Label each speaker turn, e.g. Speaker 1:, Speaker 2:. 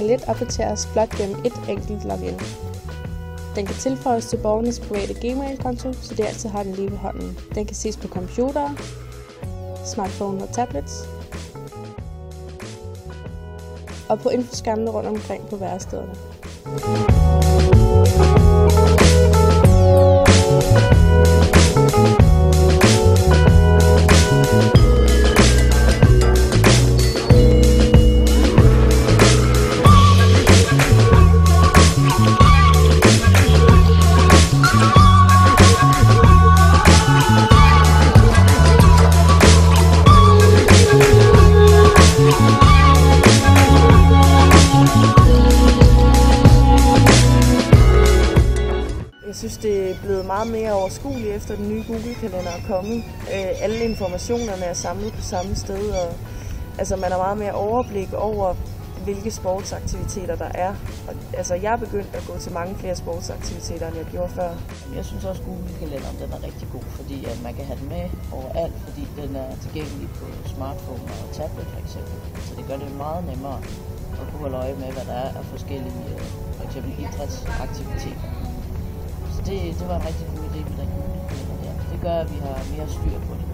Speaker 1: let opdateres blot gennem et enkelt login. Den kan tilføjes til borgernes private Gmail-konto, så de altid har den lige ved hånden. Den kan ses på computere, smartphone og tablets, og på infoskærmene rundt omkring på værestederne.
Speaker 2: Jeg synes, det er blevet meget mere overskueligt efter den nye Google-kalender er kommet. Alle informationerne er samlet på samme sted, og altså, man har meget mere overblik over, hvilke sportsaktiviteter der er. Og, altså, jeg er begyndt at gå til mange flere sportsaktiviteter, end jeg gjorde før.
Speaker 3: Jeg synes også, at Google-kalenderen den er rigtig god, fordi at man kan have den med overalt, fordi den er tilgængelig på smartphone og tablet for eksempel. Så det gør det meget nemmere at kunne holde øje med, hvad der er af forskellige for eksempel idrætsaktiviteter. Så det var en rigtig god idé med den Google-kalender her. Det gør, at vi har mere styr på det.